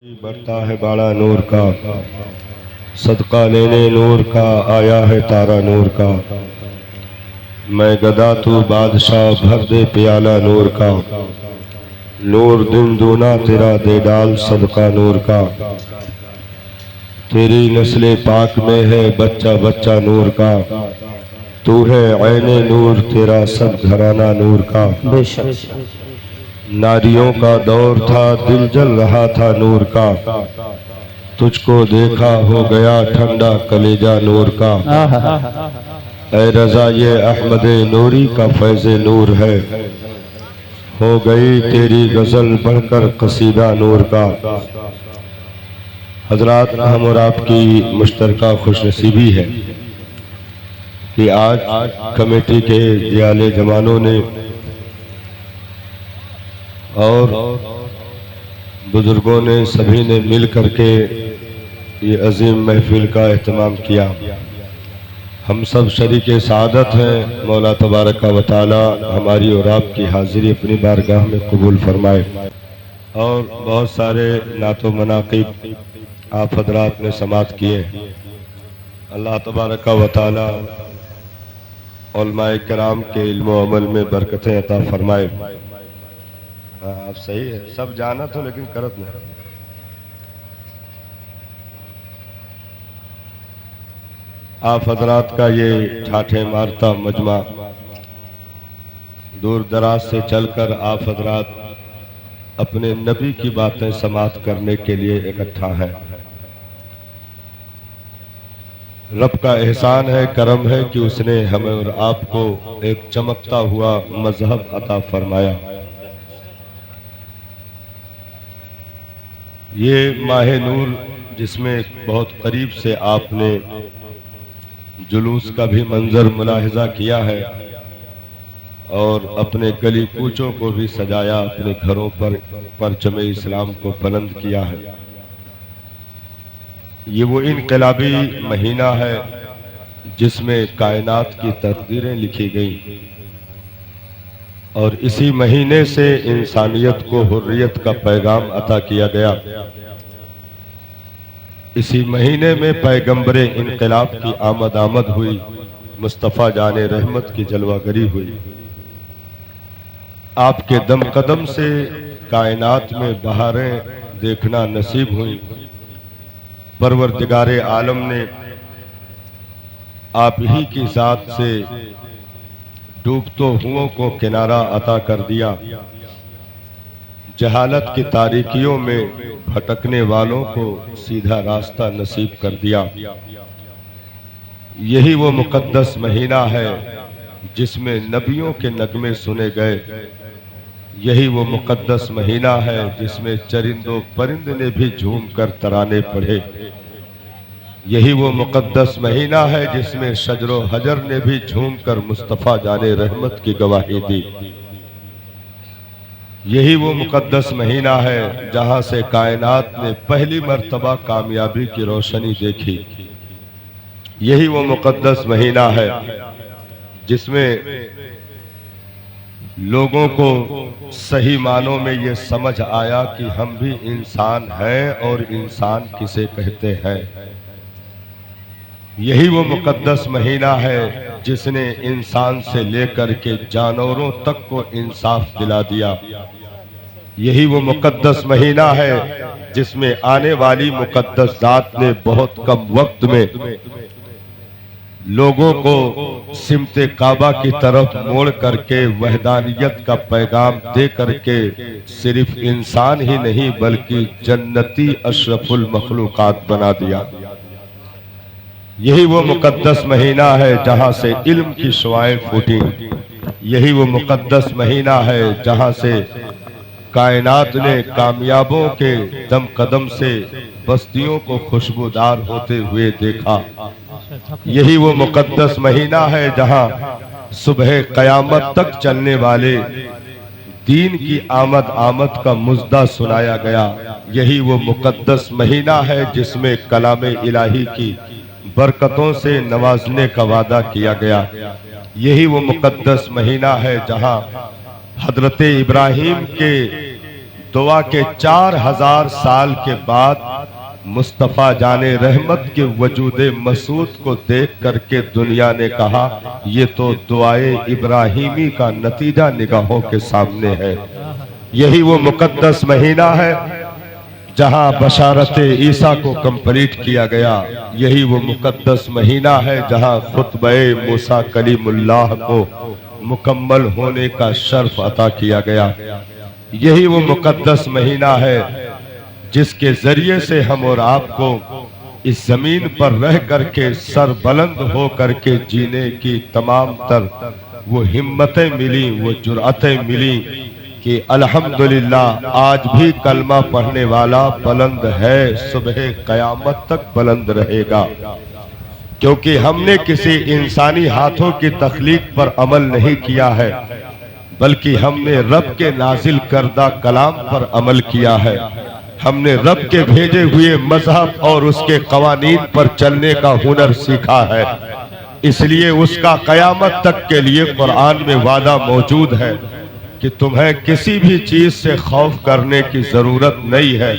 बढ़ता है बाड़ा नूर का, सदका लेने नूर का, आया है तारा नूर का। मैं गदा तू बादशाह, भर दे प्याला नूर का। नूर दिन दूना तेरा दे डाल सदका नूर का। तेरी नस्ले पाक में है बच्चा बच्चा नूर का। तू है ऐने नूर, तेरा सब घराना नूर का। नारियों का दौर था, दिल जल रहा था नूर का। तुझको देखा हो गया ठंडा कलेजा नूर का। ऐ रजा ये अहमद नूरी का फैज़ नूर है। हो गई तेरी गज़ल बढ़कर कसीदा नूर का। हजरात, हम और आपकी मुश्तरका खुशनसीबी है कि आज कमेटी के जियाले जमानों ने और बुजुर्गों ने सभी ने मिल करके ये अजीम महफिल का एहतमाम किया। हम सब शरीके सादत हैं। मौला तबारक व तआला हमारी और आपकी हाजिरी अपनी बारगाह में कबूल फरमाए। और बहुत सारे नातो मनाक़िब आप हजरात ने समात किए। अल्लाह तबारक व तआला उलमाए किराम के इल्म व अमल में बरकतें अता फरमाए। आप सही है, सब जाना तो लेकिन करत नहीं। आप हजरात का ये ठाठे मारता मजमा दूर दराज से चलकर आप हजरात अपने नबी की बातें समात करने के लिए इकट्ठा हैं। रब का एहसान है, करम है कि उसने हमें और आपको एक चमकता हुआ मजहब अता फरमाया। ये माह नूर जिसमें बहुत करीब से आपने जुलूस का भी मंजर मुलाहिजा किया है और अपने गली कूचों को भी सजाया, अपने घरों पर परचम इस्लाम को बुलंद किया है। ये वो इनकलाबी महीना है जिसमें कायनात की तकदीरें लिखी गई और इसी महीने से इंसानियत को हुर्रियत का पैगाम अता किया गया। इसी महीने में पैगंबरे इनकलाब की आमद हुई, मुस्तफ़ा जाने रहमत की जलवागरी हुई। आपके दम कदम से कायनात में बहारें देखना नसीब हुई। परवरदिगारे आलम ने आप ही की ज़ात से डूबतो हुओं को किनारा अता कर दिया। जहालत की तारीकियों में भटकने वालों को सीधा रास्ता नसीब कर दिया। यही वो मुकद्दस महीना है जिसमें नबियों के नगमे सुने गए। यही वो मुकद्दस महीना है जिसमें चरिंदों परिंद ने भी झूम कर तराने पढ़े। यही वो मुकद्दस महीना है जिसमें शजरो हजर ने भी झूम कर मुस्तफ़ा जाने रहमत की गवाही दी। यही वो मुकद्दस महीना है जहां से कायनात ने पहली मर्तबा कामयाबी की रोशनी देखी। यही वो मुकद्दस महीना है जिसमें लोगों को सही मानों में ये समझ आया कि हम भी इंसान हैं और इंसान किसे कहते हैं। यही वो मुकद्दस महीना है जिसने इंसान से लेकर के जानवरों तक को इंसाफ दिला दिया। यही वो मुकद्दस महीना है जिसमें आने वाली मुकद्दस ज़ात ने बहुत कम वक्त में लोगों को सिमते काबा की तरफ मोड़ करके वहदानियत का पैगाम दे करके सिर्फ इंसान ही नहीं बल्कि जन्नती अशरफुल मखलूकात बना दिया। यही वो मुकद्दस महीना है जहां से इल्म की शुआएं फूटी। यही वो मुकद्दस महीना है जहां से कायनात ने कामयाबों के दम कदम से बस्तियों को खुशबूदार होते हुए देखा। यही वो मुकद्दस महीना है जहां सुबह कयामत तक चलने वाले दीन की आमद का मुज्दा सुनाया गया। यही वो मुकद्दस महीना है जिसमें कलाम इलाही की बरकतों से नवाजने का वादा किया गया। यही वो मुकद्दस महीना है जहां हजरत इब्राहीम के दुआ के 4000 साल के बाद मुस्तफ़ा जाने रहमत के वजूदे मसूद को देख करके दुनिया ने कहा ये तो दुआए इब्राहिमी का नतीजा निगाहों के सामने है। यही वो मुकद्दस महीना है जहां बशारत ईसा को कंप्लीट किया गया। यही वो मुकद्दस महीना है जहां खुतबे मूसा कलीमुल्लाह को मुकम्मल होने का शर्फ अता किया गया। यही वो मुकद्दस महीना है जिसके जरिए से हम और आपको इस जमीन पर रह करके सर बुलंद हो करके जीने की तमाम तर वो हिम्मतें मिली, वो जुर्अतें मिली कि अल्हम्दुलिल्लाह आज भी कलमा पढ़ने वाला बुलंद है, सुबह कयामत तक बुलंद रहेगा। क्योंकि हमने किसी इंसानी हाथों की तख्लीक पर अमल नहीं किया है, बल्कि हमने रब के नाजिल करदा कलाम पर अमल किया है। हमने रब के भेजे हुए मजहब और उसके कवानीन पर चलने का हुनर सीखा है। इसलिए उसका कयामत तक के लिए कुरान में वादा मौजूद है कि तुम्हें किसी भी चीज से खौफ करने की जरूरत नहीं है,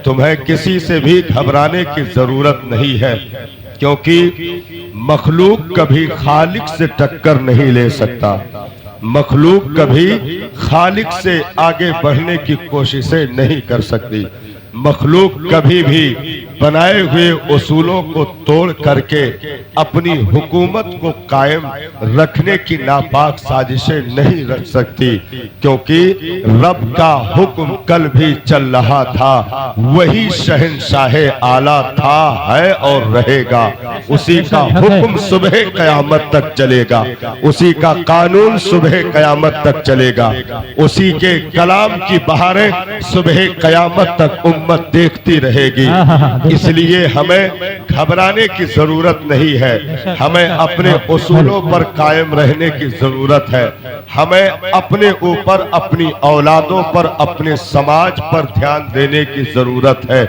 तुम्हें किसी से भी घबराने की जरूरत नहीं है, क्योंकि मखलूक कभी खालिक से टक्कर नहीं ले सकता। मखलूक कभी खालिक से आगे बढ़ने की कोशिशें नहीं कर सकती। मखलूक कभी भी बनाए हुए उसूलों को तोड़ करके अपनी हुकूमत को कायम रखने की नापाक साजिशें नहीं रख सकती, क्योंकि रब का हुक्म कल भी चल रहा था, वही शहंशाह आला था, है और रहेगा। उसी का हुक्म सुबह कयामत तक चलेगा, उसी का कानून सुबह कयामत तक चलेगा, उसी के कलाम की बहारें सुबह कयामत तक उम्मत देखती रहेगी। इसलिए हमें घबराने की जरूरत नहीं है, हमें अपने उसूलों पर कायम रहने की जरूरत है। हमें अपने ऊपर, अपनी औलादों पर, अपने समाज पर ध्यान देने की जरूरत है।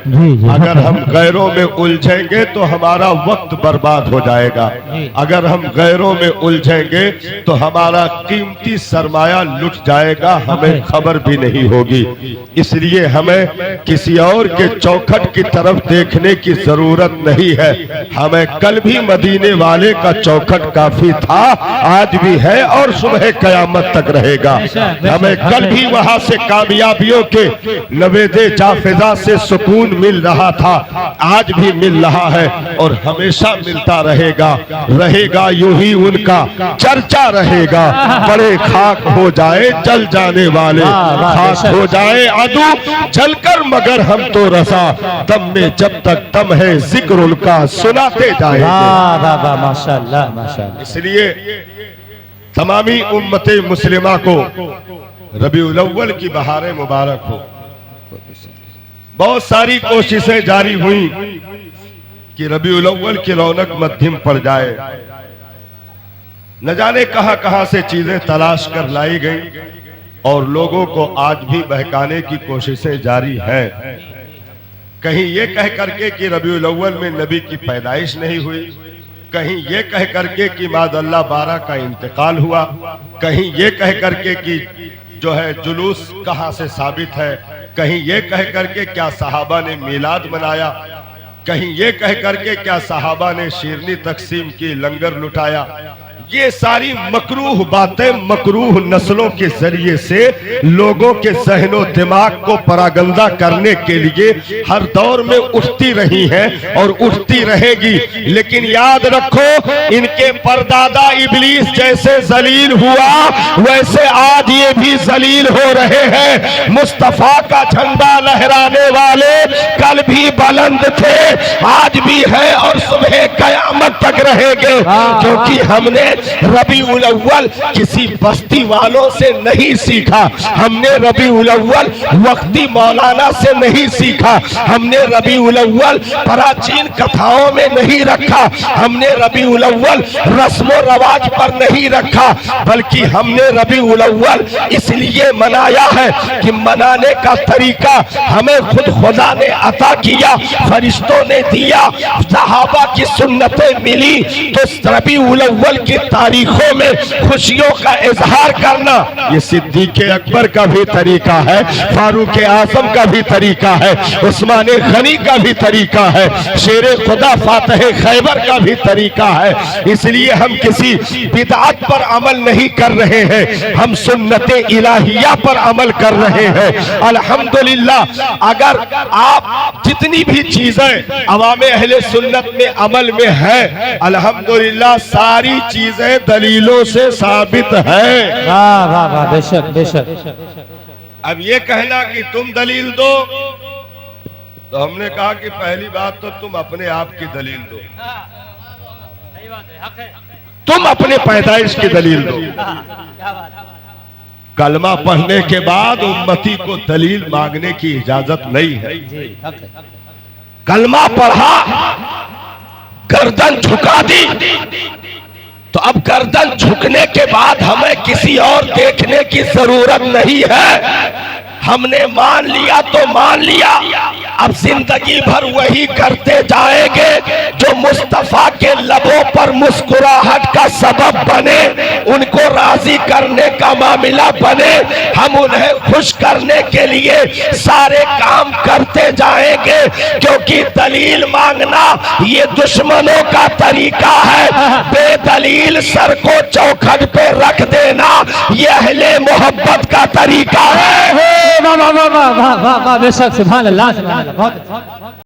अगर हम गैरों में उलझेंगे तो हमारा वक्त बर्बाद हो जाएगा। अगर हम गैरों में उलझेंगे तो हमारा कीमती सरमाया लुट जाएगा, हमें खबर भी नहीं होगी। इसलिए हमें किसी और के चौखट की तरफ देखने की जरूरत नहीं है। हमें कल भी मदीने वाले का चौखट काफी था, आज भी है और सुबह कयामत तक रहेगा। हमें कल भी वहां से कामयाबियों के नवेदे जाफिजा से सुकून मिल रहा था, आज भी मिल रहा है और हमेशा मिलता रहेगा। रहेगा यूं ही उनका चर्चा रहेगा। बड़े खाक हो जाए जल जाने वाले, खाक हो जाए अदू जलकर मगर हम तो रसा, दम में जब तक दम है जिक्र उनका सुनाते जाएंगे। माशाअल्लाह माशाअल्लाह। इसलिए तमामी उम्मते मुस्लिमा को रबीउल अव्वल की बहारें मुबारक हो। बहुत सारी कोशिशें जारी हुई कि रबीउल अव्वल की रौनक मध्यम पड़ जाए। न जाने कहां कहां से चीजें तलाश कर लाई गई और लोगों को आज भी बहकाने की कोशिशें जारी हैं। कहीं ये कह करके कि रबीउल अव्वल में नबी की पैदाइश नहीं हुई, कहीं ये कह करके कि मादअल्लाह 12 का इंतकाल हुआ, कहीं ये कह करके कि जो है जुलूस कहां से साबित है, कहीं ये कह करके क्या सहाबा ने मिलाद मनाया, कहीं ये कह करके क्या सहाबा ने शीरनी तकसीम की, लंगर लुटाया। ये सारी मकरूह बातें मकरूह नस्लों के जरिए से लोगों के ज़हनो दिमाग को परागंदा करने के लिए हर दौर में उठती रही हैं और उठती रहेगी। लेकिन याद रखो, इनके परदादा इब्लीस जैसे जलील हुआ, वैसे आज ये भी जलील हो रहे हैं। मुस्तफा का झंडा लहराने वाले कल भी बुलंद थे, आज भी है और सुबह कयामत तक रहेंगे, क्योंकि हमने रबीउल अव्वल किसी बस्ती वालों से नहीं सीखा, हमने रबीउल अव्वल वक्ती मौलाना से नहीं सीखा, हमने रबीउल अव्वल प्राचीन कथाओं में नहीं रखा, हमने रबीउल अव्वल रस्मो रवाज पर नहीं रखा, बल्कि हमने रबीउल अव्वल इसलिए मनाया है कि मनाने का तरीका हमें खुद खुदा ने अता किया, फरिश्तों ने दिया, सहाबा की सुन्नतें मिली, तो रबीउल अव्वल की तारीखों में खुशियों का इजहार करना ये सिद्दीक अकबर का भी तरीका है, फारूक आजम का भी तरीका है, उस्मान गनी का भी तरीका है, शेरे खुदा फातह खैबर का भी तरीका है। इसलिए हम किसी बिदअत पर अमल नहीं कर रहे हैं, हम सुन्नते इलाहिया पर अमल कर रहे हैं। अल्हम्दुलिल्लाह अगर आप जितनी भी चीजें अवामे अहले सुन्नत में अमल में है, अल्हम्दुलिल्लाह सारी चीजें दलीलों से साबित है। वाह वाह वाह, बेशक बेशक। अब ये कहना कि तुम दलील दो, तो हमने कहा कि पहली बात तो तुम अपने आप की दलील दो, तुम अपने पैदाइश की दलील दो। कलमा पढ़ने के बाद उम्मती को दलील मांगने की इजाजत नहीं है। कलमा पढ़ा, गर्दन झुका दी, तो अब गर्दन झुकने के बाद हमें किसी और देखने की जरूरत नहीं है। हमने मान लिया तो मान लिया, अब जिंदगी भर वही करते जाएंगे जो मुस्तफा के लबों पर मुस्कुराहट का सबब बने, उनको राजी करने का मामला बने। हम उन्हें खुश करने के लिए सारे काम करते जाएंगे, क्योंकि दलील मांगना ये दुश्मनों का तरीका है। बेदलील सर को चौखट पे रख देना ये अहले मोहब्बत का तरीका है। वाह वाह वाह वाह वाह वाह, बेशक, सुभान अल्लाह, सुभान अल्लाह, बहुत अच्छा।